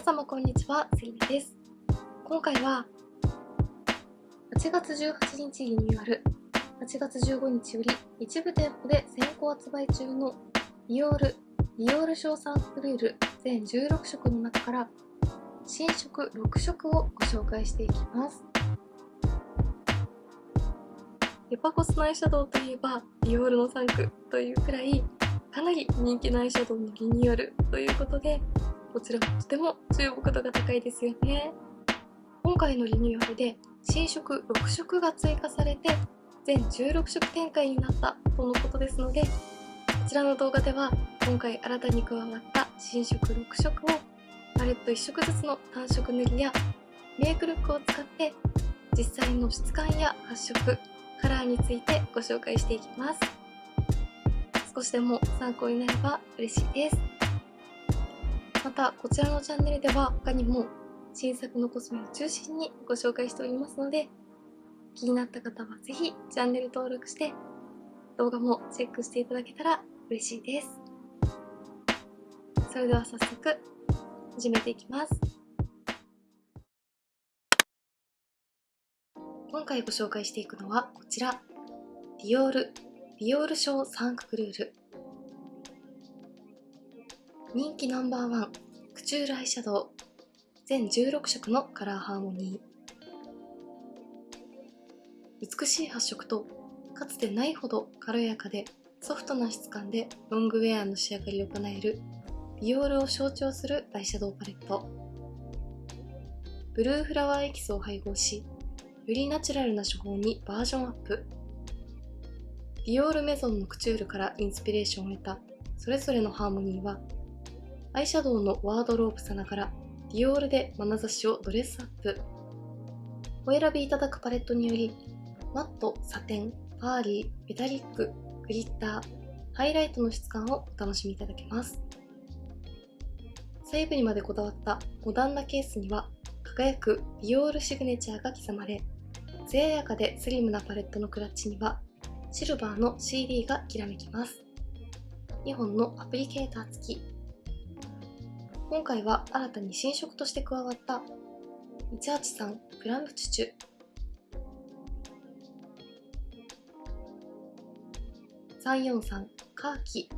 様こんにちは、セリナです。今回は8月18日リニューアル、8月15日より一部店舗で先行発売中のディオール賞サンクルール全16色の中から新色6色をご紹介していきます。デパコスのアイシャドウといえばディオールの3区というくらいかなり人気のアイシャドウのリニューアルということで、こちらもとても注目度が高いですよね。今回のリニューアルで新色6色が追加されて全16色展開になったとのことですので、こちらの動画では今回新たに加わった新色6色をパレット1色ずつの単色塗りやメイクルックを使って実際の質感や発色、カラーについてご紹介していきます。少しでも参考になれば嬉しいです。またこちらのチャンネルでは他にも新作のコスメを中心にご紹介しておりますので、気になった方はぜひチャンネル登録して動画もチェックしていただけたら嬉しいです。それでは早速始めていきます。今回ご紹介していくのはこちら、ディオール賞サンククルール。人気ナンバーワンクチュールアイシャドウ全16色のカラーハーモニー。美しい発色とかつてないほど軽やかでソフトな質感でロングウェアの仕上がりを叶えるディオールを象徴するアイシャドウパレット。ブルーフラワーエキスを配合し、よりナチュラルな手法にバージョンアップ。ディオールメゾンのクチュールからインスピレーションを得たそれぞれのハーモニーは、アイシャドウのワードローブさながらディオールで眼差しをドレスアップ。お選びいただくパレットにより、マット、サテン、パーリー、メタリック、グリッター、ハイライトの質感をお楽しみいただけます。細部にまでこだわったモダンなケースには輝くディオールシグネチャーが刻まれ、艶やかでスリムなパレットのクラッチにはシルバーの CD がきらめきます。2本のアプリケーター付き。今回は新たに新色として加わった183プラムチュチュ、343カーキ、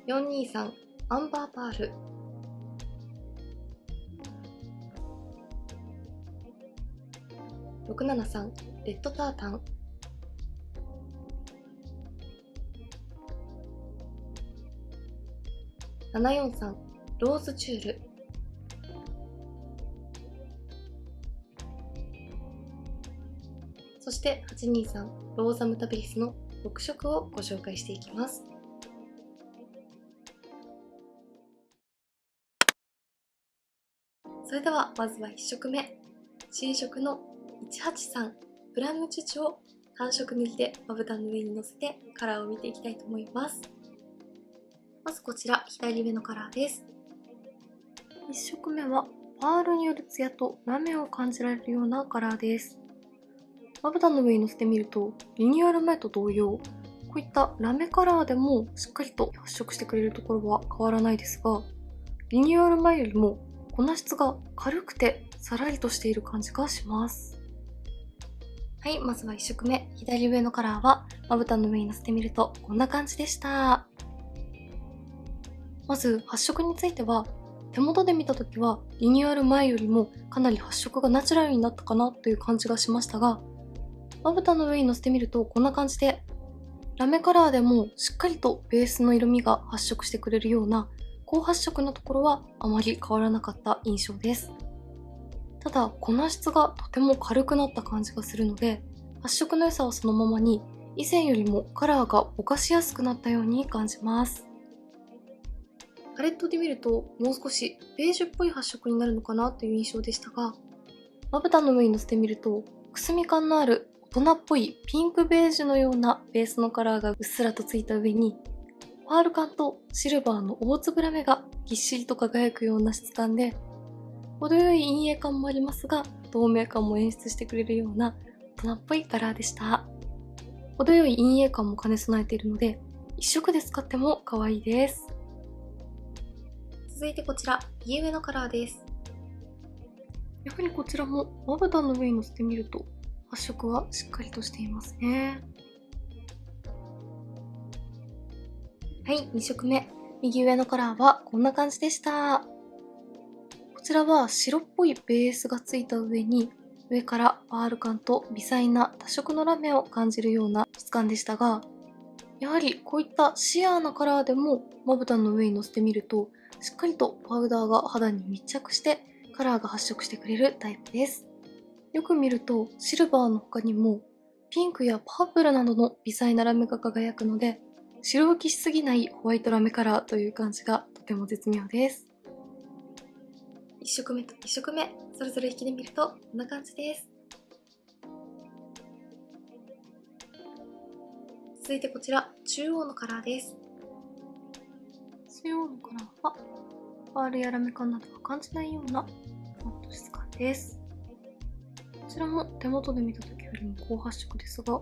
423アンバーパール、673レッドタータン、743ローズチュール、そして823ローザムタビリスの6色をご紹介していきます。それではまずは1色目、新色の183プラムチュチュを単色塗りでまぶたの上にのせてカラーを見ていきたいと思います。まずこちら左上のカラーです。1色目はパールによるツヤとラメを感じられるようなカラーです。まぶたの上にのせてみるとリニューアル前と同様、こういったラメカラーでもしっかりと発色してくれるところは変わらないですが、リニューアル前よりも粉質が軽くてさらりとしている感じがします。はい、まずは1色目、左上のカラーはまぶたの上にのせてみるとこんな感じでした。まず発色については、手元で見た時はリニューアル前よりもかなり発色がナチュラルになったかなという感じがしましたが、まぶたの上にのせてみるとこんな感じで、ラメカラーでもしっかりとベースの色味が発色してくれるような高発色のところはあまり変わらなかった印象です。ただ粉質がとても軽くなった感じがするので、発色の良さはそのままに以前よりもカラーがぼかしやすくなったように感じます。パレットで見るともう少しベージュっぽい発色になるのかなという印象でしたが、まぶたの上にのせてみるとくすみ感のある大人っぽいピンクベージュのようなベースのカラーがうっすらとついた上に、パール感とシルバーの大粒ラメがぎっしりと輝くような質感で、程よい陰影感もありますが透明感も演出してくれるような大人っぽいカラーでした。程よい陰影感も兼ね備えているので、一色で使っても可愛いです。続いてこちら、右上のカラーです。やはりこちらもまぶたの上にのせてみると発色はしっかりとしていますね。はい、2色目。右上のカラーはこんな感じでした。こちらは白っぽいベースがついた上に、上からパール感と微細な多色のラメを感じるような質感でしたが、やはりこういったシアーなカラーでもまぶたの上にのせてみると、しっかりとパウダーが肌に密着してカラーが発色してくれるタイプです。よく見るとシルバーの他にもピンクやパープルなどの微細なラメが輝くので、白浮きしすぎないホワイトラメカラーという感じがとても絶妙です。1色目と2色目、それぞれ引きで見るとこんな感じです。続いてこちら、中央のカラーです。中央のカラーはパールやラメ感などは感じないようなマット質感です。こちらも手元で見た時よりも高発色ですが、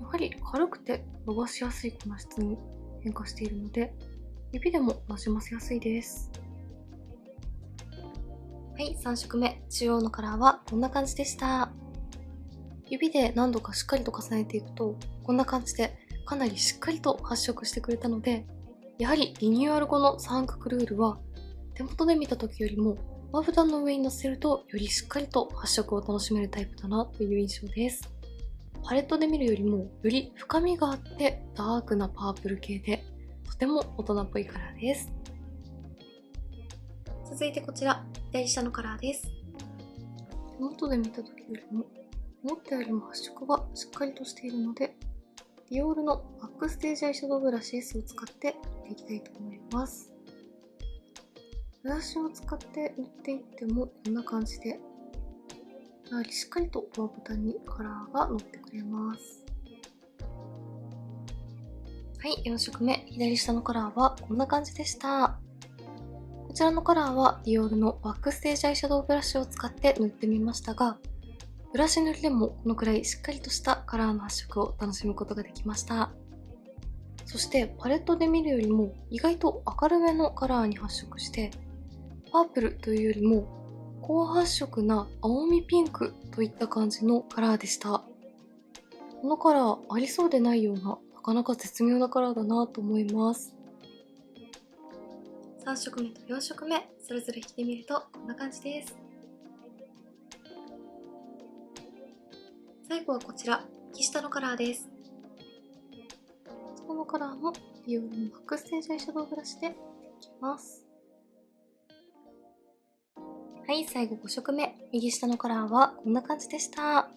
やはり軽くて伸ばしやすい粉質に変化しているので、指でもなじませやすいです。はい、3色目、中央のカラーはこんな感じでした。指で何度かしっかりと重ねていくと、こんな感じでかなりしっかりと発色してくれたので、やはりリニューアル後のサンククルールは、手元で見た時よりもまぶたの上にのせるとよりしっかりと発色を楽しめるタイプだなという印象です。パレットで見るよりもより深みがあってダークなパープル系で、とても大人っぽいカラーです。続いてこちら、左下のカラーです。手元で見た時よりも思ったよりも発色がしっかりとしているので、ディオールのバックステージアイシャドウブラシ S を使って塗っていきたいと思います。ブラシを使って塗っていってもこんな感じで、やはりしっかりとまぶたにカラーが乗ってくれます。はい、4色目、左下のカラーはこんな感じでした。こちらのカラーはディオールのバックステージアイシャドウブラシを使って塗ってみましたが、ブラシ塗りでもこのくらいしっかりとしたカラーの発色を楽しむことができました。そしてパレットで見るよりも意外と明るめのカラーに発色して、パープルというよりも高発色な青みピンクといった感じのカラーでした。このカラーありそうでないような、なかなか絶妙なカラーだなと思います。3色目と4色目、それぞれ引いてみるとこんな感じです。最後はこちら、右下のカラーです。このカラーもディオールのバックステージアイシャドウブラシで塗っていきます。はい、最後5色目、右下のカラーはこんな感じでした。こ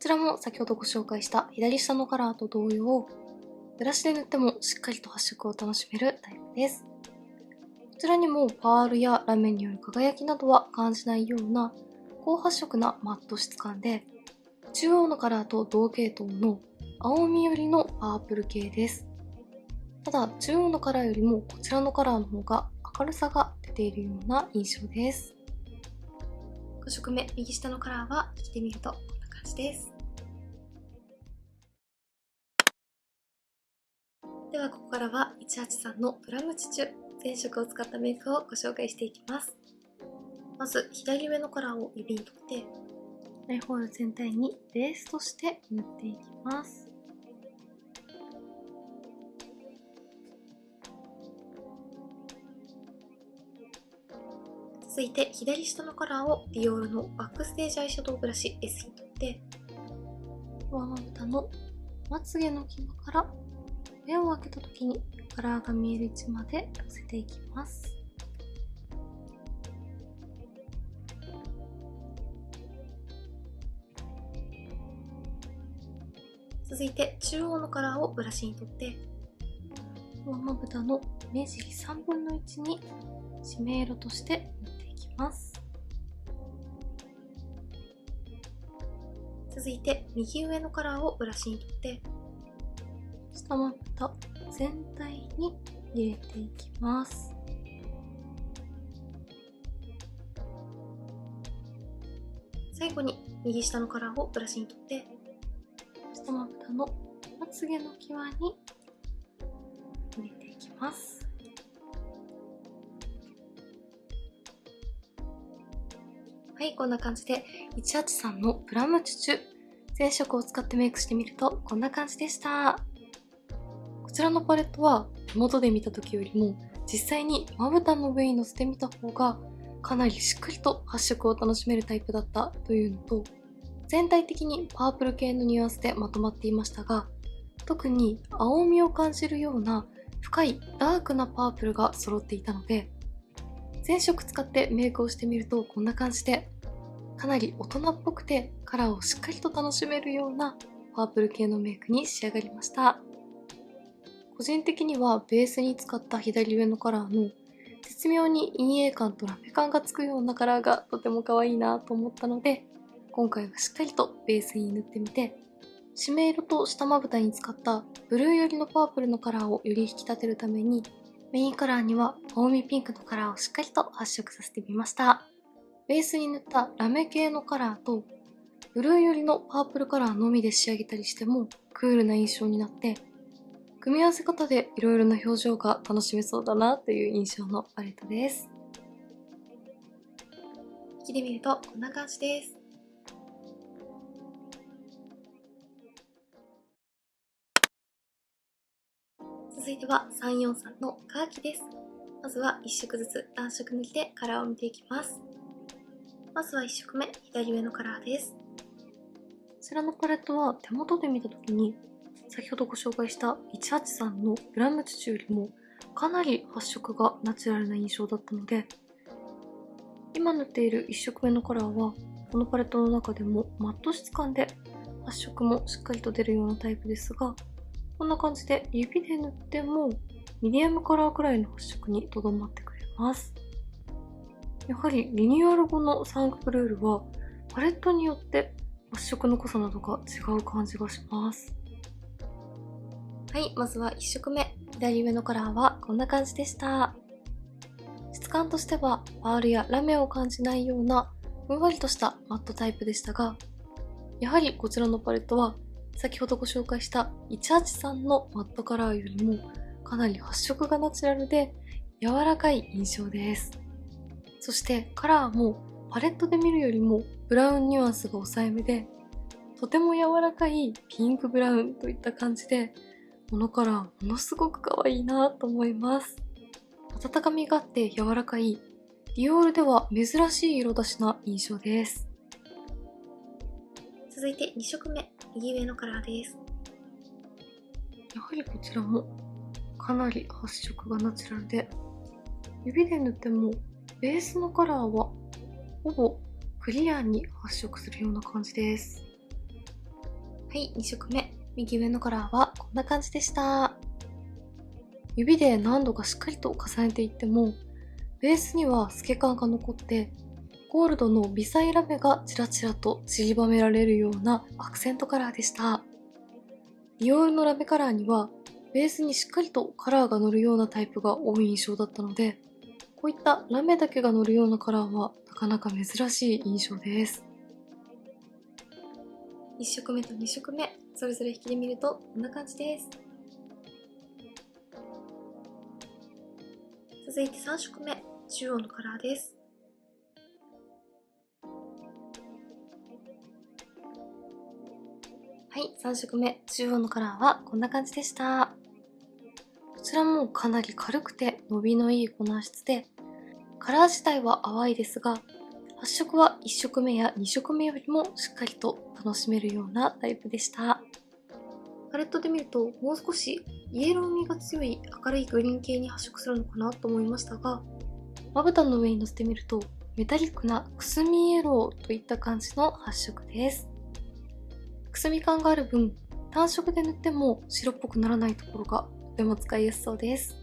ちらも先ほどご紹介した左下のカラーと同様、ブラシで塗ってもしっかりと発色を楽しめるタイプです。こちらにもパールやラメによる輝きなどは感じないような高発色なマット質感で、中央のカラーと同系統の青み寄りのパープル系です。ただ中央のカラーよりもこちらのカラーの方が明るさが出ているような印象です。5色目、右下のカラーは引いてみるとこんな感じです。ではここからは183のプラムチチュ全色を使ったメイクをご紹介していきます。まず左上のカラーを指に取ってアイホール全体にベースとして塗っていきます。続いて左下のカラーをディオールのバックステージアイシャドウブラシ S に取って上まぶたのまつげの際から目を開けた時にカラーが見える位置まで寄せていきます。続いて中央のカラーをブラシに取って上まぶたの目尻3分の1に締め色として塗っていきます。続いて右上のカラーをブラシに取って下まぶた全体に入れていきます。最後に右下のカラーをブラシに取って下まぶたのまつげの際にきます。はい、こんな感じで183のプラムチュチュ全色を使ってメイクしてみるとこんな感じでした。こちらのパレットは手元で見た時よりも実際にまぶたの上にのせてみた方がかなりしっかりと発色を楽しめるタイプだったというのと、全体的にパープル系のニュアンスでまとまっていましたが、特に青みを感じるような深いダークなパープルが揃っていたので、全色使ってメイクをしてみるとこんな感じでかなり大人っぽくてカラーをしっかりと楽しめるようなパープル系のメイクに仕上がりました。個人的にはベースに使った左上のカラーの絶妙に陰影感とラメ感がつくようなカラーがとても可愛いなと思ったので、今回はしっかりとベースに塗ってみて、締め色と下まぶたに使ったブルー寄りのパープルのカラーをより引き立てるために、メインカラーには青みピンクのカラーをしっかりと発色させてみました。ベースに塗ったラメ系のカラーとブルー寄りのパープルカラーのみで仕上げたりしてもクールな印象になって、組み合わせ方でいろいろな表情が楽しめそうだなという印象のパレットです。引きで見るとこんな感じです。続いては343のカーキです。まずは1色ずつ暖色塗りでカラーを見ていきます。まずは1色目、左上のカラーです。こちらのパレットは手元で見たときに先ほどご紹介した183のプラムチュチュよりもかなり発色がナチュラルな印象だったので、今塗っている1色目のカラーはこのパレットの中でもマット質感で発色もしっかりと出るようなタイプですが、こんな感じで指で塗ってもミディアムカラーくらいの発色にとどまってくれます。やはりリニューアル後の三角ルールはパレットによって発色の濃さなどが違う感じがします。はい、まずは1色目、左上のカラーはこんな感じでした。質感としてはパールやラメを感じないようなふんわりとしたマットタイプでしたが、やはりこちらのパレットは先ほどご紹介した183のマットカラーよりもかなり発色がナチュラルで柔らかい印象です。そしてカラーもパレットで見るよりもブラウンニュアンスが抑えめで、とても柔らかいピンクブラウンといった感じで、このカラーものすごく可愛いなと思います。温かみがあって柔らかい、ディオールでは珍しい色出しな印象です。続いて2色目、右上のカラーです。やはりこちらもかなり発色がナチュラルで、指で塗ってもベースのカラーはほぼクリアに発色するような感じです。はい、2色目、右上のカラーはこんな感じでした。指で何度かしっかりと重ねていっても、ベースには透け感が残って、ゴールドの微細ラメがちらちらと散りばめられるようなアクセントカラーでした。ディオールのラメカラーには、ベースにしっかりとカラーが乗るようなタイプが多い印象だったので、こういったラメだけが乗るようなカラーはなかなか珍しい印象です。1色目と2色目、それぞれ引きで見るとこんな感じです。続いて3色目、中央のカラーです。はい、3色目、中央のカラーはこんな感じでした。こちらもかなり軽くて伸びのいい粉質で、カラー自体は淡いですが、発色は1色目や2色目よりもしっかりと楽しめるようなタイプでした。パレットで見るともう少しイエロー味が強い明るいグリーン系に発色するのかなと思いましたが、まぶたの上にのせてみるとメタリックなくすみイエローといった感じの発色です。くすみ感がある分、単色で塗っても白っぽくならないところがとても使いやすそうです。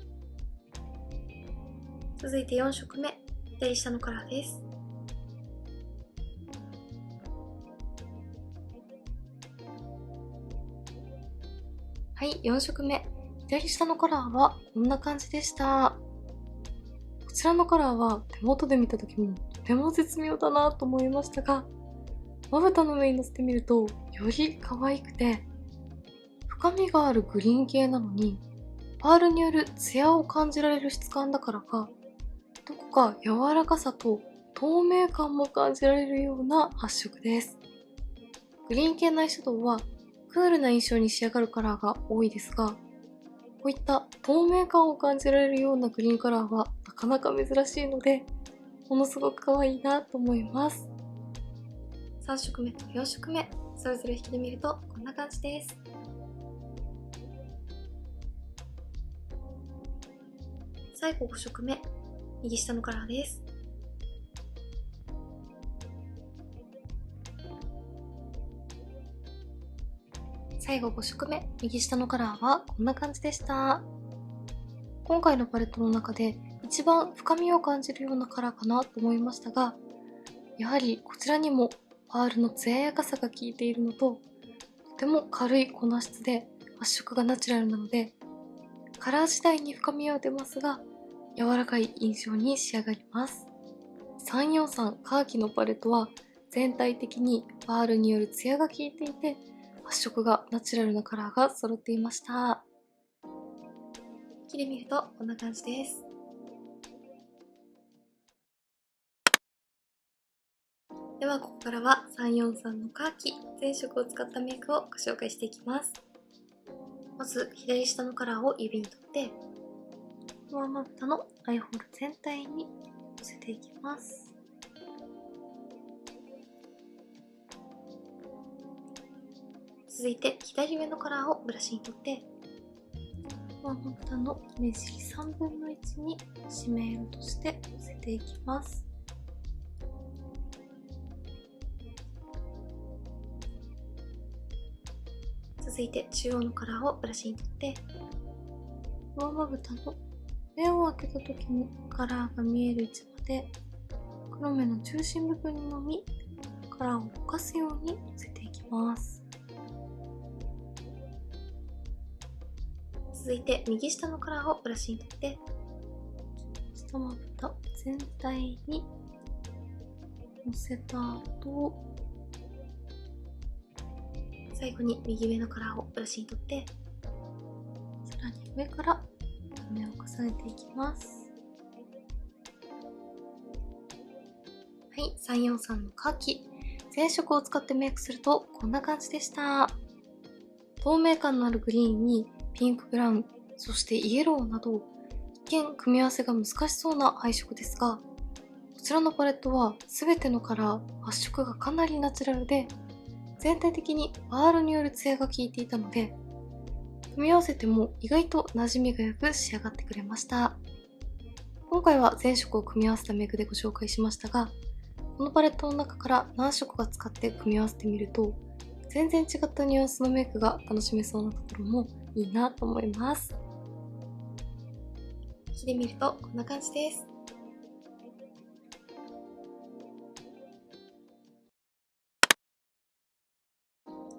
続いて4色目、左下のカラーです。はい、4色目、左下のカラーはこんな感じでした。こちらのカラーは手元で見た時もとても絶妙だなと思いましたが、まぶたの上にのせてみるとより可愛くて、深みがあるグリーン系なのにパールによるツヤを感じられる質感だからか、どこか柔らかさと透明感も感じられるような発色です。グリーン系のアイシャドウはクールな印象に仕上がるカラーが多いですが、こういった透明感を感じられるようなグリーンカラーはなかなか珍しいので、ものすごく可愛いなと思います。3色目と4色目、それぞれ引きで見るとこんな感じです。最後5色目、右下のカラーです。最後5色目、右下のカラーはこんな感じでした。今回のパレットの中で一番深みを感じるようなカラーかなと思いましたが、やはりこちらにもパールの艶やかさが効いているのと、とても軽い粉質で発色がナチュラルなので、カラー自体に深みは出ますが、柔らかい印象に仕上がります。343カーキのパレットは全体的にパールによる艶が効いていて、発色がナチュラルなカラーが揃っていました。引きで見るとこんな感じです。ではここからは343のカーキ全色を使ったメイクをご紹介していきます。まず左下のカラーを指に取って、上まぶたのアイホール全体にのせていきます。続いて左上のカラーをブラシに取って、上まぶたの目尻3分の1に締め色としてのせていきます。続いて中央のカラーをブラシに取って、上まぶたの目を開けた時にカラーが見える位置まで黒目の中心部分にのみカラーをぼかすようにのせていきます。続いて右下のカラーをブラシに取って、下まぶた全体にのせた後、最後に右上のカラーをブラシに取って、さらに上から目を重ねていきます。はい、343のカーキ全色を使ってメイクするとこんな感じでした。透明感のあるグリーンにピンクブラウン、そしてイエローなど一見組み合わせが難しそうな配色ですが、こちらのパレットは全てのカラー発色がかなりナチュラルで、全体的にパールによるツヤが効いていたので、組み合わせても意外と馴染みがよく仕上がってくれました。今回は全色を組み合わせたメイクでご紹介しましたが、このパレットの中から何色か使って組み合わせてみると、全然違ったニュアンスのメイクが楽しめそうなところもいいなと思います。引きで見るとこんな感じです。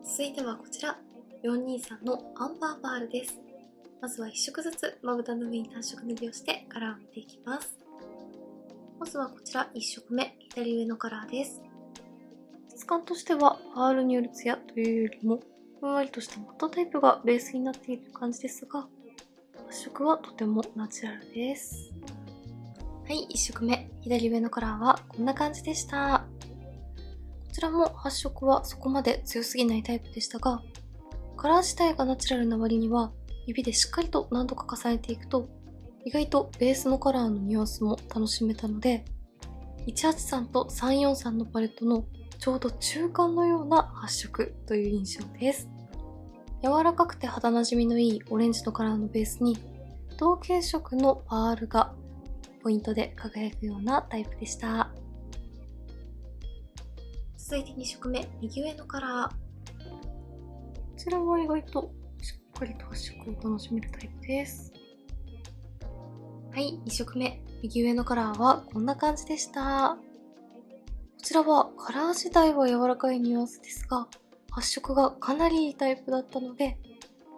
続いてはこちら、423のアンバーパールです。まずは1色ずつまぶたの上に単色塗りをしてカラーを見ていきます。まずはこちら1色目、左上のカラーです。質感としてはパールによるツヤというよりもふんわりとしたマットタイプがベースになっている感じですが、発色はとてもナチュラルです。はい、1色目、左上のカラーはこんな感じでした。こちらも発色はそこまで強すぎないタイプでしたが、カラー自体がナチュラルな割には指でしっかりと何度か重ねていくと、意外とベースのカラーのニュアンスも楽しめたので、183と343のパレットのちょうど中間のような発色という印象です。柔らかくて肌なじみのいいオレンジのカラーのベースに同系色のパールがポイントで輝くようなタイプでした。続いて2色目、右上のカラー。こちらは意外としっかりと発色を楽しめるタイプです。はい、2色目、右上のカラーはこんな感じでした。こちらはカラー自体は柔らかいニュアンスですが、発色がかなりいいタイプだったので、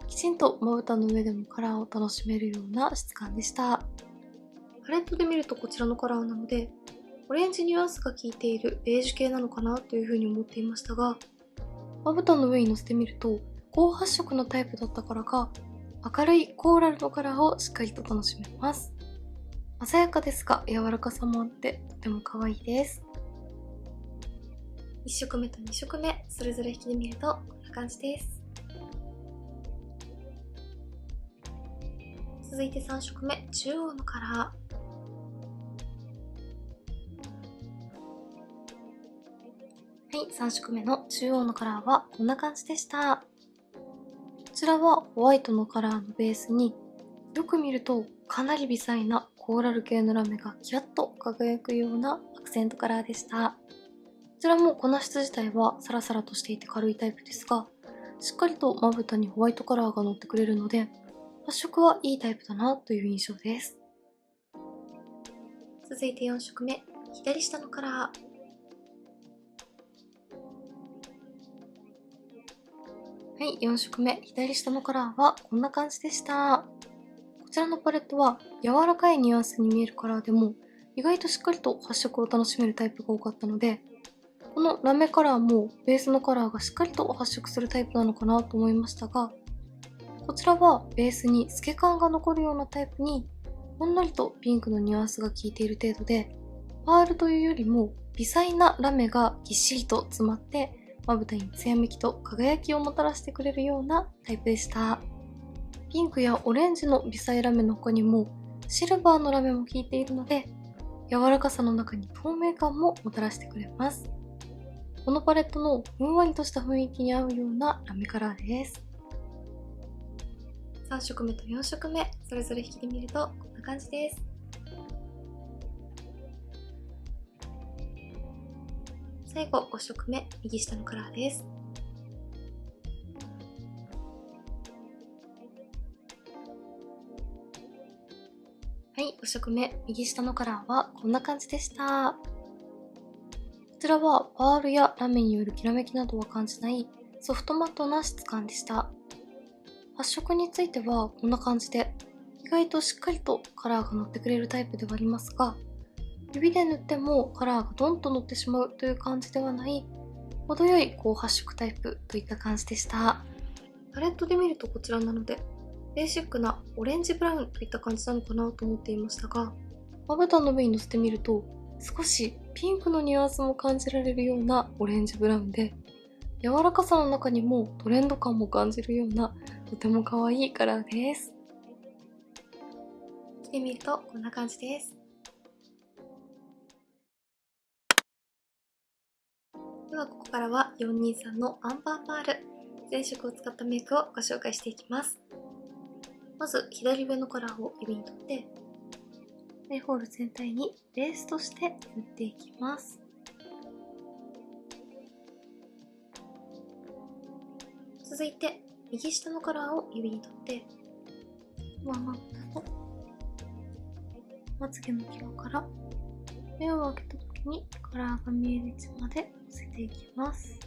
きちんとまぶたの上でもカラーを楽しめるような質感でした。パレットで見るとこちらのカラーなので、オレンジニュアンスが効いているベージュ系なのかなというふうに思っていましたが、まぶたの上にのせてみると高発色のタイプだったからか、明るいコーラルのカラーをしっかりと楽しめます。鮮やかですが柔らかさもあってとても可愛いです。1色目と2色目それぞれ引きで見るとこんな感じです。続いて3色目、中央のカラー。はい、3色目の中央のカラーはこんな感じでした。こちらはホワイトのカラーのベースによく見るとかなり微細なコーラル系のラメがキラッと輝くようなアクセントカラーでした。こちらも粉質自体はサラサラとしていて軽いタイプですが、しっかりとまぶたにホワイトカラーが乗ってくれるので発色はいいタイプだなという印象です。続いて4色目、左下のカラー。はい、4色目、左下のカラーはこんな感じでした。こちらのパレットは柔らかいニュアンスに見えるカラーでも意外としっかりと発色を楽しめるタイプが多かったので、このラメカラーもベースのカラーがしっかりと発色するタイプなのかなと思いましたが、こちらはベースに透け感が残るようなタイプにほんのりとピンクのニュアンスが効いている程度で、パールというよりも微細なラメがぎっしりと詰まってまぶたに艶めきと輝きをもたらしてくれるようなタイプでした。ピンクやオレンジの微細ラメの他にもシルバーのラメも効いているので、柔らかさの中に透明感ももたらしてくれます。このパレットのふんわりとした雰囲気に合うようなラメカラーです。3色目と4色目それぞれ引きで見るとこんな感じです。最後5色目、右下のカラーです。はい、5色目、右下のカラーはこんな感じでした。こちらはパールやラメによるきらめきなどは感じないソフトマットな質感でした。発色についてはこんな感じで、意外としっかりとカラーが乗ってくれるタイプではありますが、指で塗ってもカラーがドンと乗ってしまうという感じではない、程よい高発色タイプといった感じでした。パレットで見るとこちらなので、ベーシックなオレンジブラウンといった感じなのかなと思っていましたが、まぶたの上に乗せてみると、少しピンクのニュアンスも感じられるようなオレンジブラウンで、柔らかさの中にもトレンド感も感じるようなとても可愛いカラーです。着てみるとこんな感じです。ではここからは423のアンバーパール全色を使ったメイクをご紹介していきます。まず左上のカラーを指に取ってアイホール全体にベースとして塗っていきます。続いて右下のカラーを指に取って上まぶたとまつげの際から目を開けた時にカラーが見える位置までのせていきます。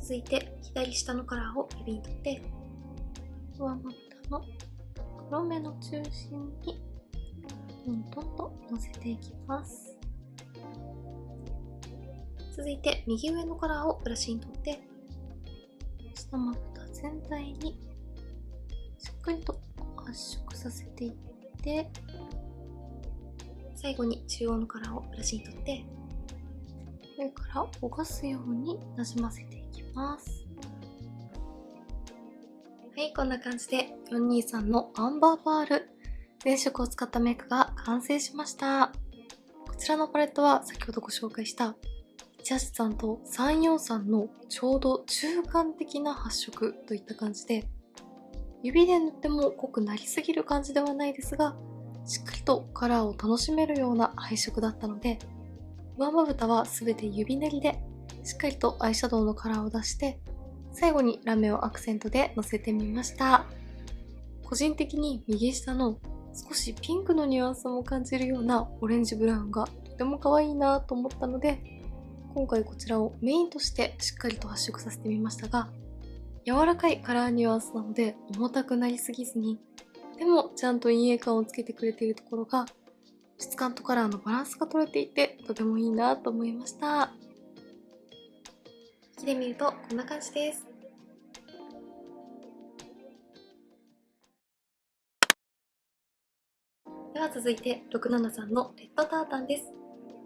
続いて左下のカラーを指に取って上まぶたの黒目の中心にトントンとのせていきます。続いて右上のカラーをブラシに取って下まぶた全体にしっかりと発色させていって、最後に中央のカラーをブラシに取って上からぼかすようになじませていきます。はい、こんな感じで423のアンバーパール全色を使ったメイクが完成しました。こちらのパレットは先ほどご紹介した183と343のちょうど中間的な発色といった感じで、指で塗っても濃くなりすぎる感じではないですが、しっかりとカラーを楽しめるような配色だったので、上まぶたは全て指練りでしっかりとアイシャドウのカラーを出して、最後にラメをアクセントでのせてみました。個人的に右下の少しピンクのニュアンスも感じるようなオレンジブラウンがとても可愛いなと思ったので、今回こちらをメインとしてしっかりと発色させてみましたが、柔らかいカラーニュアンスなので重たくなりすぎずに、でもちゃんと陰影感をつけてくれているところが、質感とカラーのバランスが取れていてとてもいいなと思いました。きで見るとこんな感じです。では続いて673のレッドタータンです。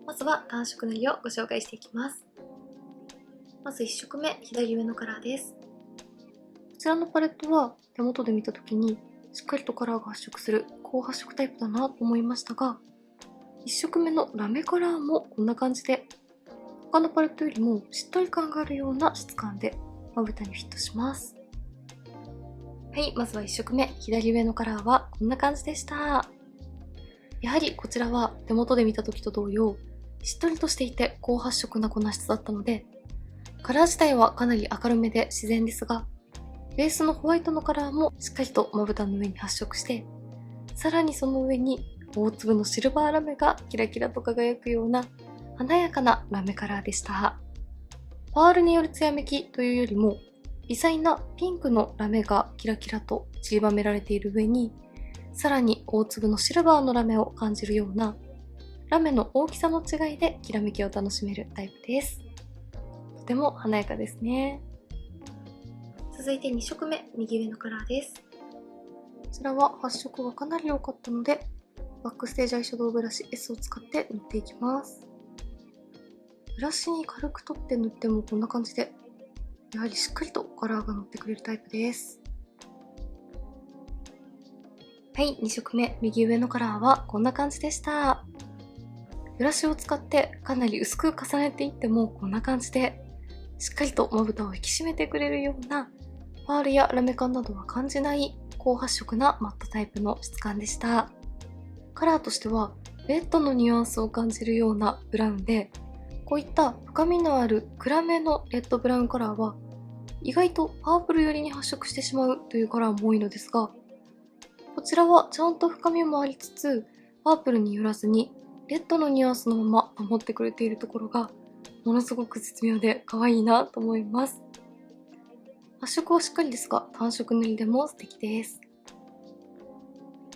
まずは単色塗りをご紹介していきます。まず1色目、左上のカラーです。こちらのパレットは手元で見たときにしっかりとカラーが発色する高発色タイプだなと思いましたが、1色目のラメカラーもこんな感じで、他のパレットよりもしっとり感があるような質感でまぶたにフィットします。はい、まずは1色目、左上のカラーはこんな感じでした。やはりこちらは手元で見た時と同様、しっとりとしていて高発色な粉質だったので、カラー自体はかなり明るめで自然ですが、ベースのホワイトのカラーもしっかりとまぶたの上に発色して、さらにその上に大粒のシルバーラメがキラキラと輝くような華やかなラメカラーでした。パールによる艶めきというよりも、微細なピンクのラメがキラキラと散りばめられている上に、さらに大粒のシルバーのラメを感じるような、ラメの大きさの違いできらめきを楽しめるタイプです。とても華やかですね。続いて2色目、右上のカラーです。こちらは発色がかなり多かったので、バックステージアイシャドウブラシ S を使って塗っていきます。ブラシに軽く取って塗ってもこんな感じで、やはりしっかりとカラーが乗ってくれるタイプです。はい、2色目、右上のカラーはこんな感じでした。ブラシを使ってかなり薄く重ねていってもこんな感じで、しっかりとまぶたを引き締めてくれるような、パールやラメ感などは感じない高発色なマットタイプの質感でした。カラーとしてはレッドのニュアンスを感じるようなブラウンで、こういった深みのある暗めのレッドブラウンカラーは意外とパープル寄りに発色してしまうというカラーも多いのですが、こちらはちゃんと深みもありつつパープルに寄らずにレッドのニュアンスのまま保ってくれているところがものすごく絶妙で可愛いなと思います。発色はしっかりですが単色塗りでも素敵です。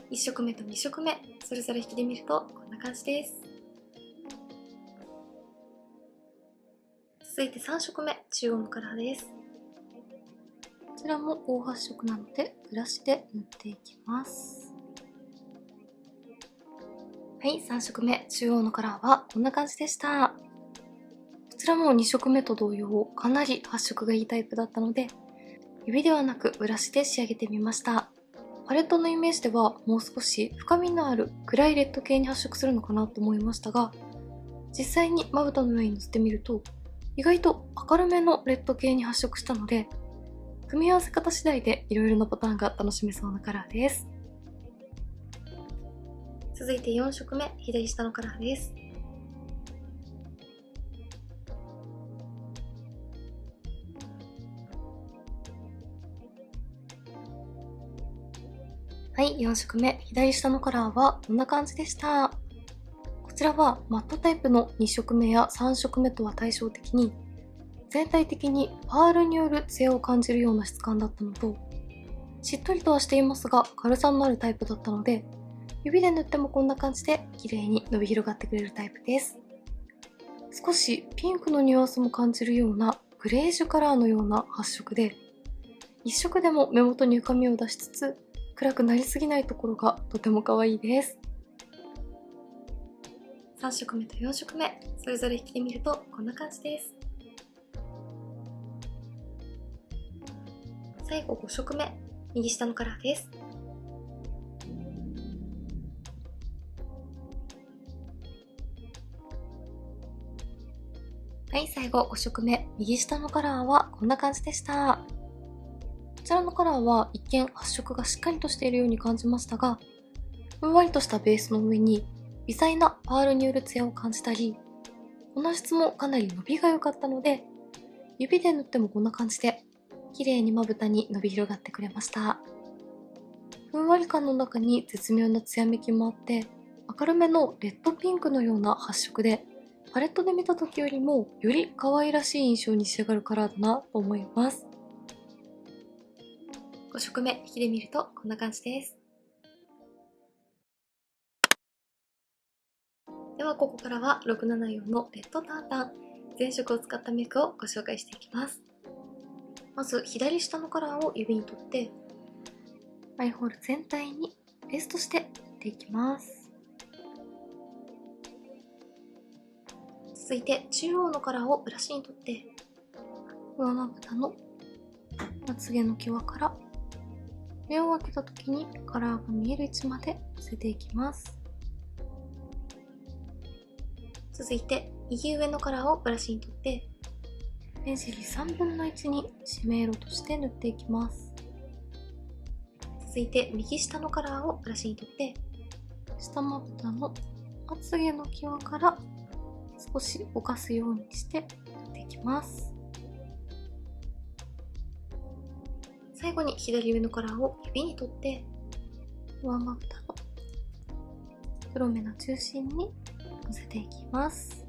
1色目と2色目、それぞれ引きで見るとこんな感じです。続いて3色目、中央のカラーです。こちらも高発色なのでブラシで塗っていきます。はい、3色目、中央のカラーはこんな感じでした。こちらも2色目と同様、かなり発色がいいタイプだったので、指ではなくブラシで仕上げてみました。パレットのイメージではもう少し深みのある暗いレッド系に発色するのかなと思いましたが、実際にまぶたの上にのせてみると意外と明るめのレッド系に発色したので、組み合わせ方次第でいろいろなパターンが楽しめそうなカラーです。続いて4色目、左下のカラーです。はい、4色目、左下のカラーはこんな感じでした。こちらはマットタイプの2色目や3色目とは対照的に、全体的にパールによるツヤを感じるような質感だったのと、しっとりとはしていますが軽さのあるタイプだったので、指で塗ってもこんな感じで綺麗に伸び広がってくれるタイプです。少しピンクのニュアンスも感じるようなグレージュカラーのような発色で、一色でも目元に深みを出しつつ暗くなりすぎないところがとても可愛いです。3色目と4色目、それぞれ引きで見るとこんな感じです。最後5色目、右下のカラーです。はい、最後5色目、右下のカラーはこんな感じでした。こちらのカラーは一見発色がしっかりとしているように感じましたが、ふんわりとしたベースの上に微細なパールによるツヤを感じたり、粉質もかなり伸びが良かったので、指で塗ってもこんな感じで綺麗にまぶたに伸び広がってくれました。ふんわり感の中に絶妙なツヤめきもあって、明るめのレッドピンクのような発色で、パレットで見た時よりもより可愛らしい印象に仕上がるカラーだなと思います。5色目引きで見るとこんな感じです。ではここからは674のレッドタータン、全色を使ったメイクをご紹介していきます。まず左下のカラーを指に取ってアイホール全体にベースとして塗っていきます。続いて中央のカラーをブラシに取って上まぶたのまつげの際から目を開けた時にカラーが見える位置までのせていきます。続いて右上のカラーをブラシに取ってペンシル3分の1に締め色として塗っていきます。続いて右下のカラーをブラシに取って下まぶたのまつげの際から少しぼかすようにして塗っていきます。最後に左上のカラーを指に取って上まぶたの黒目の中心にのせていきます。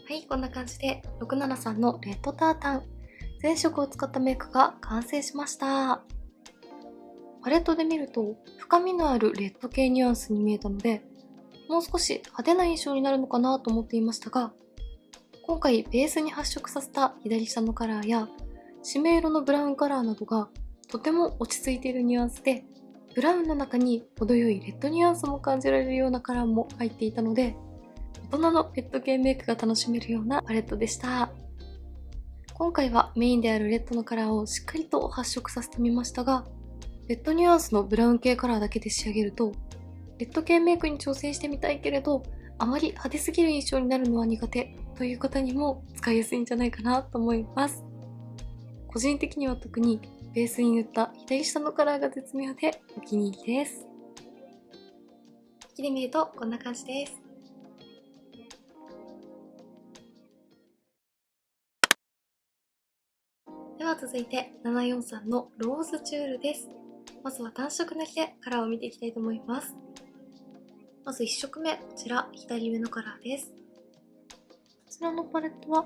はい、こんな感じで673のレッドタータン全色を使ったメイクが完成しました。パレットで見ると深みのあるレッド系ニュアンスに見えたのでもう少し派手な印象になるのかなと思っていましたが、今回ベースに発色させた左下のカラーや締め色のブラウンカラーなどがとても落ち着いているニュアンスで、ブラウンの中に程よいレッドニュアンスも感じられるようなカラーも入っていたので、大人のレッド系メイクが楽しめるようなパレットでした。今回はメインであるレッドのカラーをしっかりと発色させてみましたが、レッドニュアンスのブラウン系カラーだけで仕上げるとレッド系メイクに挑戦してみたいけれどあまり派手すぎる印象になるのは苦手という方にも使いやすいんじゃないかなと思います。個人的には特にベースに塗った左下のカラーが絶妙でお気に入りです。引きで見るとこんな感じです。では続いて743のローズチュールです。まずは単色塗りでカラーを見ていきたいと思います。まず1色目、こちら左上のカラーです。こちらのパレットは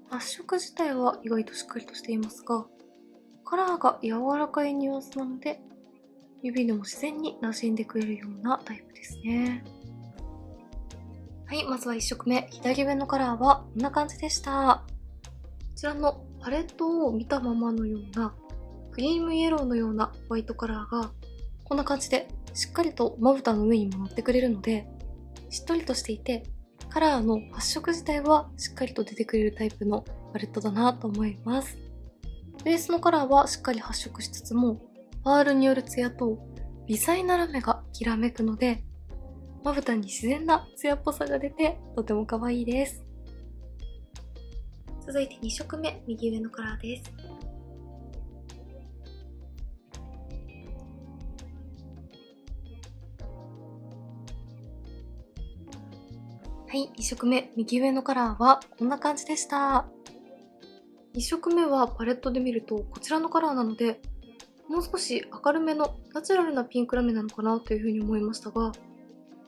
発色自体は意外としっかりとしていますが、カラーが柔らかいニュアンスなので指でも自然に馴染んでくれるようなタイプですね。はい、まずは1色目、左上のカラーはこんな感じでした。こちらのパレットを見たままのようなクリームイエローのようなホワイトカラーがこんな感じでしっかりとまぶたの上にも乗ってくれるので、しっとりとしていてカラーの発色自体はしっかりと出てくれるタイプのパレットだなと思います。ベースのカラーはしっかり発色しつつもパールによるツヤと微細なラメがきらめくのでまぶたに自然なツヤっぽさが出てとても可愛いです。続いて2色目、右上のカラーです。はい、2色目、右上のカラーはこんな感じでした。2色目はパレットで見るとこちらのカラーなので、もう少し明るめのナチュラルなピンクラメなのかなというふうに思いましたが、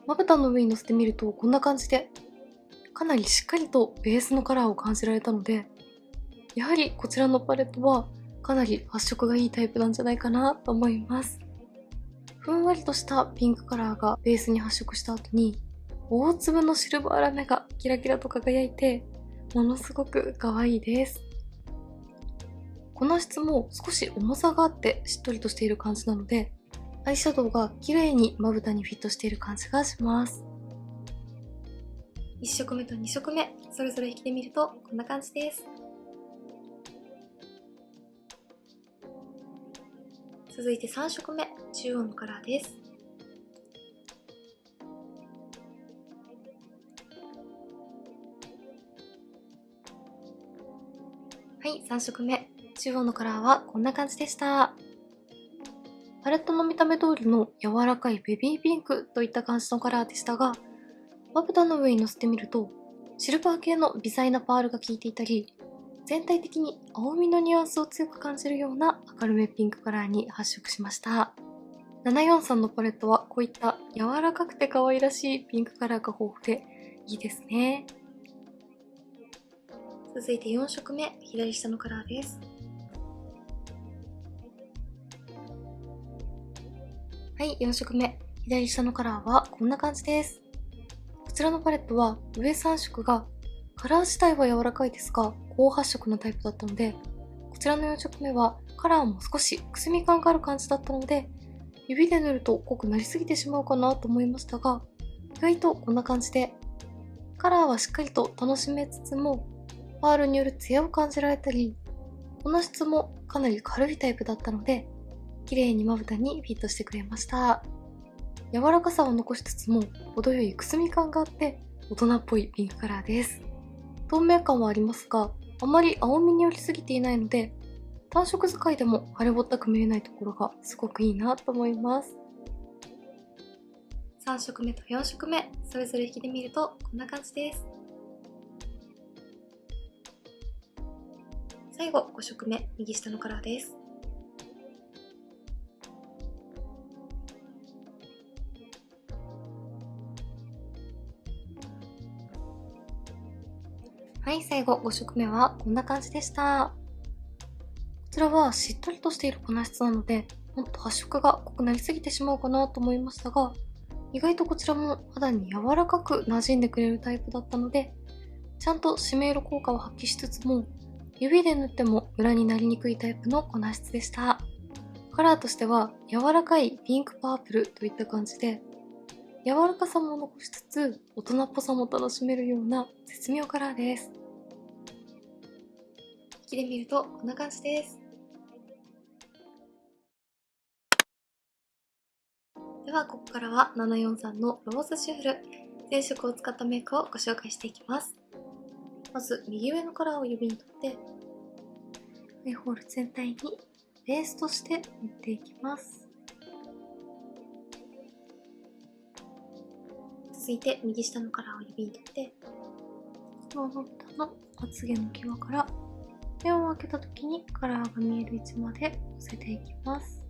まぶたの上に乗せてみるとこんな感じで、かなりしっかりとベースのカラーを感じられたので、やはりこちらのパレットはかなり発色がいいタイプなんじゃないかなと思います。ふんわりとしたピンクカラーがベースに発色した後に、大粒のシルバーラメがキラキラと輝いて、ものすごく可愛いです。この質も少し重さがあってしっとりとしている感じなので、アイシャドウが綺麗にまぶたにフィットしている感じがします。1色目と2色目、それぞれ引きで見るとこんな感じです。続いて3色目、中央のカラーです。はい、3色目、中央のカラーはこんな感じでした。パレットの見た目通りの柔らかいベビーピンクといった感じのカラーでしたが、まぶたの上に乗せてみるとシルバー系の微細なパールが効いていたり、全体的に青みのニュアンスを強く感じるような明るめピンクカラーに発色しました。743のパレットはこういった柔らかくて可愛らしいピンクカラーが豊富でいいですね。続いて4色目、左下のカラーです。はい、4色目、左下のカラーはこんな感じです。こちらのパレットは上3色がカラー自体は柔らかいですが高発色のタイプだったので、こちらの4色目はカラーも少しくすみ感がある感じだったので、指で塗ると濃くなりすぎてしまうかなと思いましたが、意外とこんな感じでカラーはしっかりと楽しめつつもパールによるツヤを感じられたり、粉質もかなり軽いタイプだったので綺麗にまぶたにフィットしてくれました。柔らかさを残しつつも程よいくすみ感があって大人っぽいピンクカラーです。透明感はありますがあまり青みに寄りすぎていないので、単色使いでも腫れぼったく見えないところがすごくいいなと思います。3色目と4色目それぞれ引きで見るとこんな感じです。最後5色目右下のカラーです。はい、最後5色目はこんな感じでした。こちらはしっとりとしている粉質なので、もっと発色が濃くなりすぎてしまうかなと思いましたが、意外とこちらも肌に柔らかく馴染んでくれるタイプだったので、ちゃんと締め色効果を発揮しつつも、指で塗ってもムラになりにくいタイプの粉質でした。カラーとしては柔らかいピンクパープルといった感じで、柔らかさも残しつつ大人っぽさも楽しめるような絶妙カラーです。引きで見るとこんな感じです。ではここからは743のローズシュール全色を使ったメイクをご紹介していきます。まず右上のカラーを指に取ってアイホール全体にベースとして塗っていきます。続いて右下のカラーを指に取ってこのまぶたのまつげの際から目を開けた時にカラーが見える位置までのせていきます。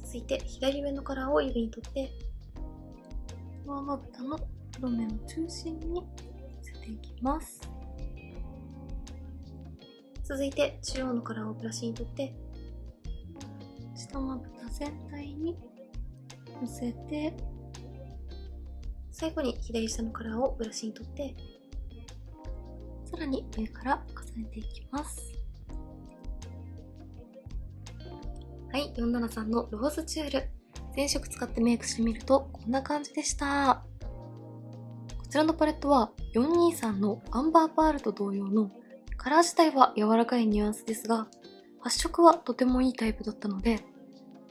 続いて左上のカラーを指に取って上まぶたの黒目の中心にのせていきます。続いて中央のカラーをブラシに取って下まぶた全体にのせて、最後に左下のカラーをブラシに取ってさらに上から重ねていきます。はい、473のローズチュール全色使ってメイクしてみるとこんな感じでした。こちらのパレットは423のアンバーパールと同様のカラー自体は柔らかいニュアンスですが、発色はとてもいいタイプだったので、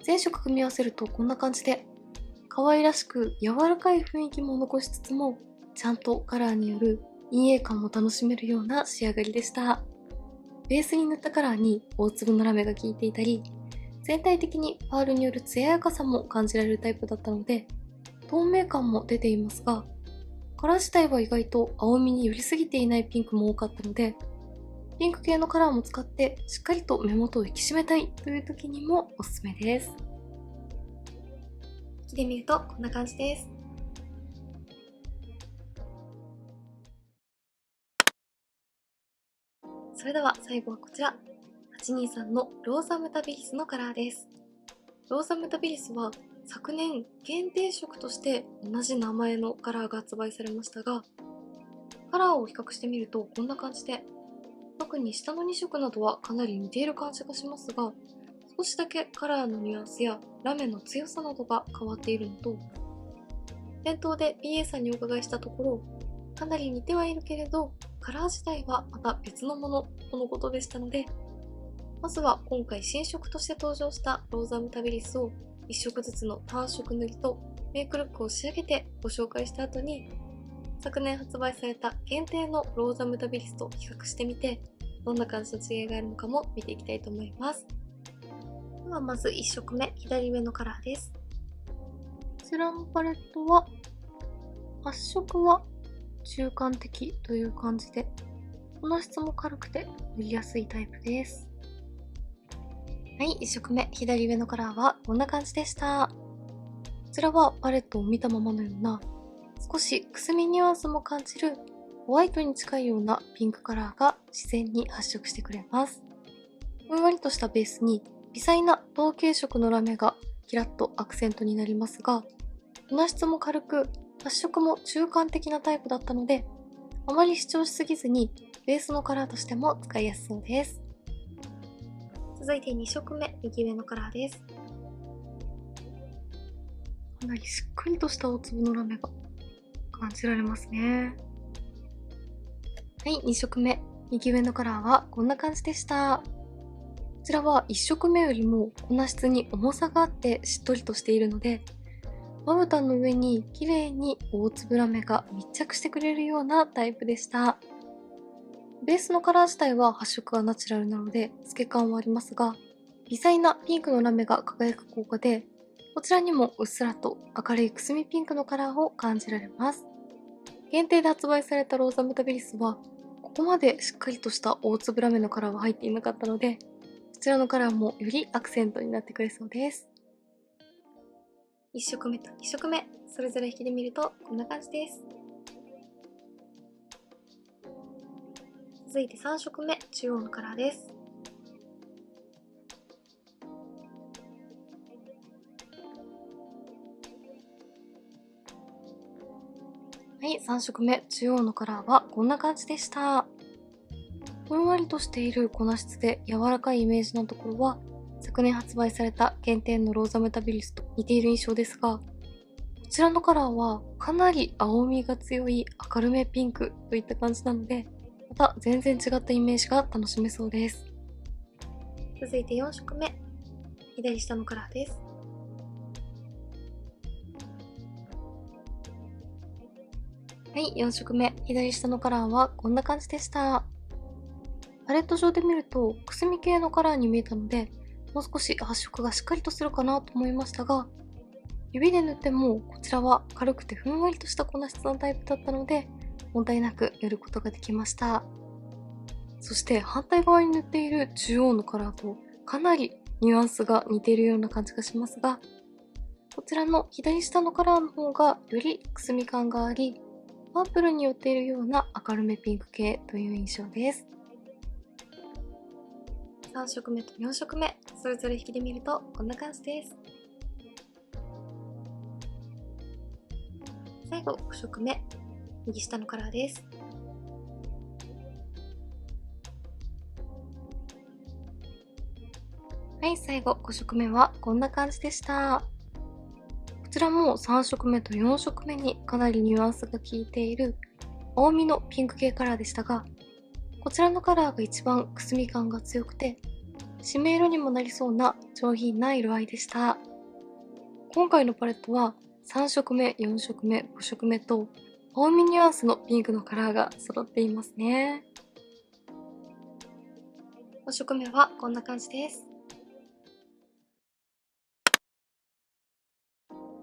全色組み合わせるとこんな感じで可愛らしく柔らかい雰囲気も残しつつもちゃんとカラーによる陰影感も楽しめるような仕上がりでした。ベースに塗ったカラーに大粒のラメが効いていたり、全体的にパールによる艶やかさも感じられるタイプだったので、透明感も出ていますが、カラー自体は意外と青みに寄りすぎていないピンクも多かったので、ピンク系のカラーも使ってしっかりと目元を引き締めたいという時にもおすすめです。引きで見るとこんな感じです。それでは最後はこちら823のローザムタビリスのカラーです。ローザムタビリスは昨年限定色として同じ名前のカラーが発売されましたが、カラーを比較してみるとこんな感じで、特に下の2色などはかなり似ている感じがしますが、少しだけカラーのニュアンスやラメの強さなどが変わっているのと、店頭で PA さんにお伺いしたところ、かなり似てはいるけれどカラー自体はまた別のものとのことでしたので、まずは今回新色として登場したローザムタビリスを1色ずつの単色塗りとメイクルックを仕上げてご紹介した後に、昨年発売された限定のローザムタビリスと比較してみて、どんな感じの違いがあるのかも見ていきたいと思います。ではまず1色目、左上のカラーです。こちらのパレットは発色は中間的という感じで、粉質も軽くて塗りやすいタイプです。はい、1色目、左上のカラーはこんな感じでした。こちらはパレットを見たままのような少しくすみニュアンスも感じるホワイトに近いようなピンクカラーが自然に発色してくれます。ふんわりとしたベースに微細な同系色のラメがキラッとアクセントになりますが、粉質も軽く、発色も中間的なタイプだったので、あまり主張しすぎずにベースのカラーとしても使いやすそうです。続いて2色目、右上のカラーです。かなりしっかりとした大粒のラメが感じられますね。はい、2色目、右上のカラーはこんな感じでした。こちらは1色目よりも粉質に重さがあってしっとりとしているので、まぶたの上に綺麗に大粒ラメが密着してくれるようなタイプでした。ベースのカラー自体は発色がナチュラルなので透け感はありますが、微細なピンクのラメが輝く効果で、こちらにもうっすらと明るいくすみピンクのカラーを感じられます。限定で発売されたローザムタビリスは、ここまでしっかりとした大粒ラメのカラーは入っていなかったので、こちらのカラーもよりアクセントになってくれそうです。1色目と2色目、それぞれ引きで見るとこんな感じです。続いて3色目、中央のカラーです。はい、3色目、中央のカラーはこんな感じでした。ふんわりとしている粉質で柔らかいイメージのところは、昨年発売された限定のローザメタビリスと似ている印象ですが、こちらのカラーはかなり青みが強い明るめピンクといった感じなので、また全然違ったイメージが楽しめそうです。続いて4色目、左下のカラーです。はい、4色目、左下のカラーはこんな感じでした。パレット上で見るとくすみ系のカラーに見えたので、もう少し発色がしっかりとするかなと思いましたが、指で塗ってもこちらは軽くてふんわりとした粉質のタイプだったので、問題なく塗ることができました。そして反対側に塗っている中央のカラーとかなりニュアンスが似ているような感じがしますが、こちらの左下のカラーの方がよりくすみ感があり、パープルに寄っているような明るめピンク系という印象です。3色目と4色目、それぞれ引きで見るとこんな感じです。最後5色目、右下のカラーです。はい、最後5色目はこんな感じでした。こちらも3色目と4色目にかなりニュアンスが効いている青みのピンク系カラーでしたが、こちらのカラーが一番くすみ感が強くて、締め色にもなりそうな上品な色合いでした。今回のパレットは3色目、4色目、5色目と青みニュアンスのピンクのカラーが揃っていますね。5色目はこんな感じです。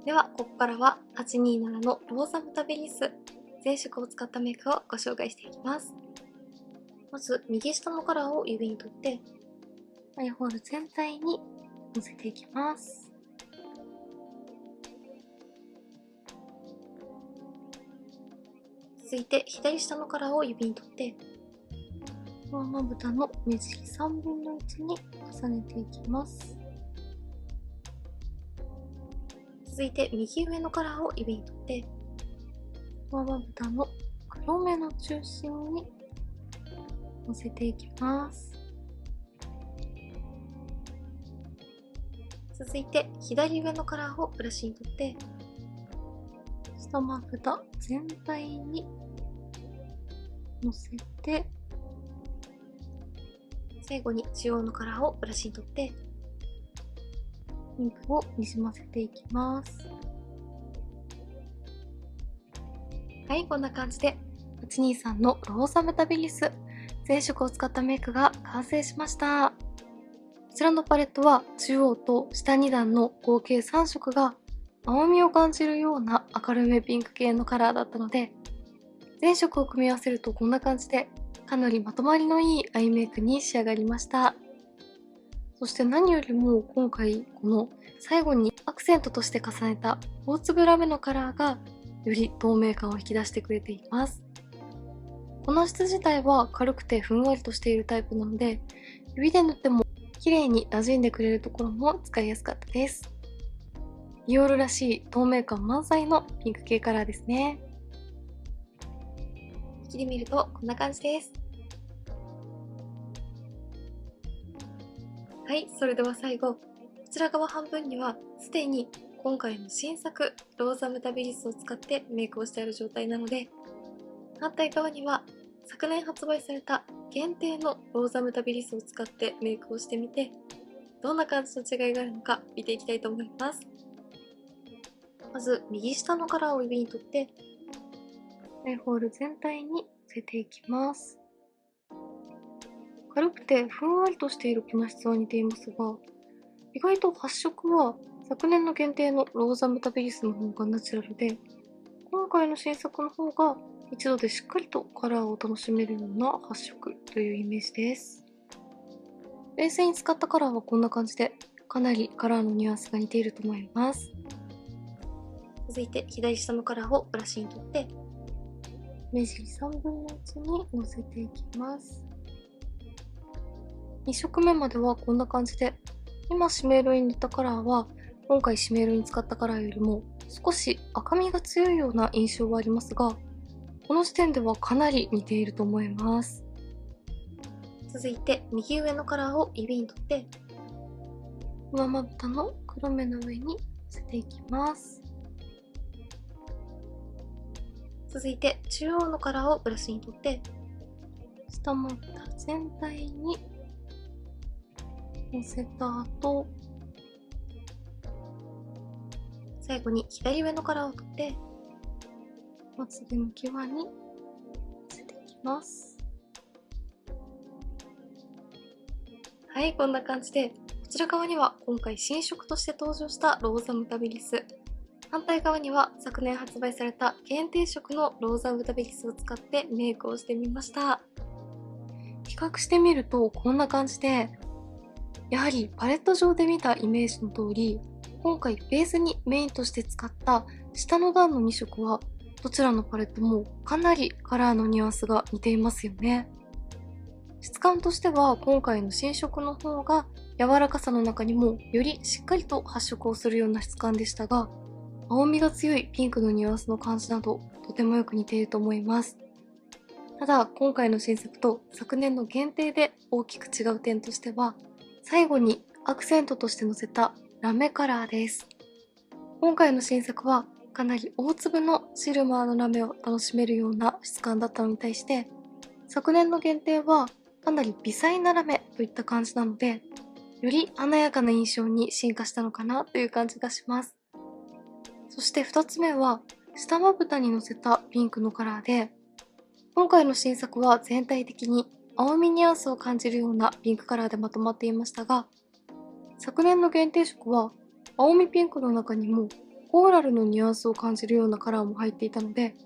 では、ここからは827のローザムタビリス全色を使ったメイクをご紹介していきます。まず、右下のカラーを指に取って、アイホール全体にのせていきます。続いて、左下のカラーを指に取って、上まぶたの目尻3分の1に重ねていきます。続いて右上のカラーを指に取って、上まぶたの黒目の中心にのせていきます。続いて左上のカラーをブラシに取って、下まぶた全体にのせて、最後に中央のカラーをブラシに取って、ピンクをにじませていきます。はい、こんな感じで823のローザメタビリス全色を使ったメイクが完成しました。こちらのパレットは中央と下2段の合計3色が青みを感じるような明るめピンク系のカラーだったので、全色を組み合わせるとこんな感じでかなりまとまりのいいアイメイクに仕上がりました。そして何よりも今回この最後にアクセントとして重ねた大粒ラメのカラーがより透明感を引き出してくれています。粉質自体は軽くてふんわりとしているタイプなので、指で塗っても綺麗に馴染んでくれるところも使いやすかったです。ディオールらしい透明感満載のピンク系カラーですね。切り見るとこんな感じです。はい、それでは最後、こちら側半分にはすでに今回の新作ローザムタビリスを使ってメイクをしてある状態なので、反対側には昨年発売された限定のローザムタビリスを使ってメイクをしてみて、どんな感じの違いがあるのか見ていきたいと思います。まず右下のカラーを指に取ってアイホール全体にのせていきます。軽くてふんわりとしている粉質は似ていますが、意外と発色は昨年の限定のローザムタビリスの方がナチュラルで、今回の新作の方が一度でしっかりとカラーを楽しめるような発色というイメージです。ベースに使ったカラーはこんな感じで、かなりカラーのニュアンスが似ていると思います。続いて左下のカラーをブラシに取って、目尻3分の1にのせていきます。2色目まではこんな感じで、今シメ色に塗ったカラーは今回シメ色に使ったカラーよりも少し赤みが強いような印象はありますが、この時点ではかなり似ていると思います。続いて右上のカラーを指に取って、上まぶたの黒目の上にのせていきます。続いて中央のカラーをブラシに取って、下まぶた全体にのせた後、最後に左上のカラーを取ってまつげの際にのせていきます。はい、こんな感じで、こちら側には今回新色として登場したローザムタビリス、反対側には昨年発売された限定色のローザムタビリスを使ってメイクをしてみました。比較してみるとこんな感じで、やはりパレット上で見たイメージの通り、今回ベースにメインとして使った下の段の2色はどちらのパレットもかなりカラーのニュアンスが似ていますよね。質感としては今回の新色の方が柔らかさの中にもよりしっかりと発色をするような質感でしたが、青みが強いピンクのニュアンスの感じなどとてもよく似ていると思います。ただ今回の新作と昨年の限定で大きく違う点としては、最後にアクセントとしてのせたラメカラーです。今回の新作はかなり大粒のシルバーのラメを楽しめるような質感だったのに対して、昨年の限定はかなり微細なラメといった感じなので、より華やかな印象に進化したのかなという感じがします。そして2つ目は下まぶたにのせたピンクのカラーで、今回の新作は全体的に青みニュアンスを感じるようなピンクカラーでまとまっていましたが、昨年の限定色は青みピンクの中にもコーラルのニュアンスを感じるようなカラーも入っていたので、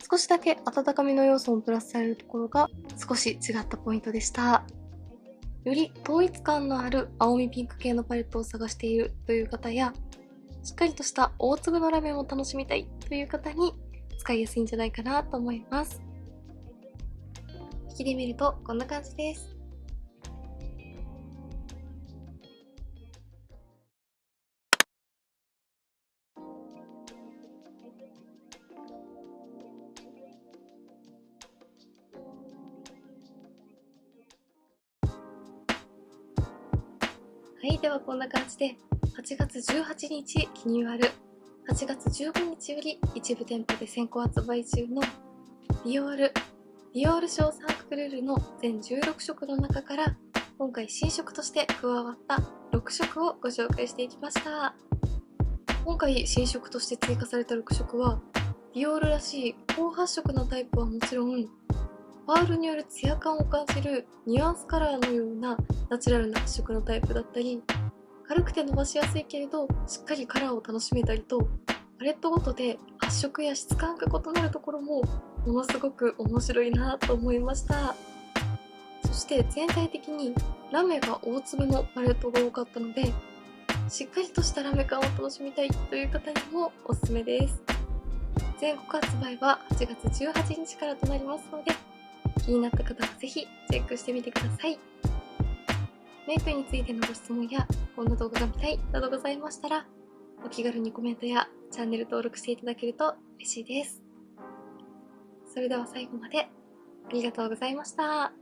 少しだけ温かみの要素もプラスされるところが少し違ったポイントでした。より統一感のある青みピンク系のパレットを探しているという方や、しっかりとした大粒のラメも楽しみたいという方に使いやすいんじゃないかなと思います。引きで見るとこんな感じです。はい、ではこんな感じで8月18日リニューアル、8月15日より一部店舗で先行発売中のディオールショーサンクルールの全16色の中から今回新色として加わった6色をご紹介していきました。今回新色として追加された6色はディオールらしい高発色のタイプはもちろん、パールによるツヤ感を感じるニュアンスカラーのようなナチュラルな発色のタイプだったり、軽くて伸ばしやすいけれどしっかりカラーを楽しめたりと、パレットごとで発色や質感が異なるところもものすごく面白いなと思いました。そして全体的にラメが大粒のパレットが多かったので、しっかりとしたラメ感を楽しみたいという方にもおすすめです。全国発売は8月18日からとなりますので、気になった方はぜひチェックしてみてください。メイクについてのご質問やこんな動画が見たいなどございましたら、お気軽にコメントやチャンネル登録していただけると嬉しいです。それでは最後までありがとうございました。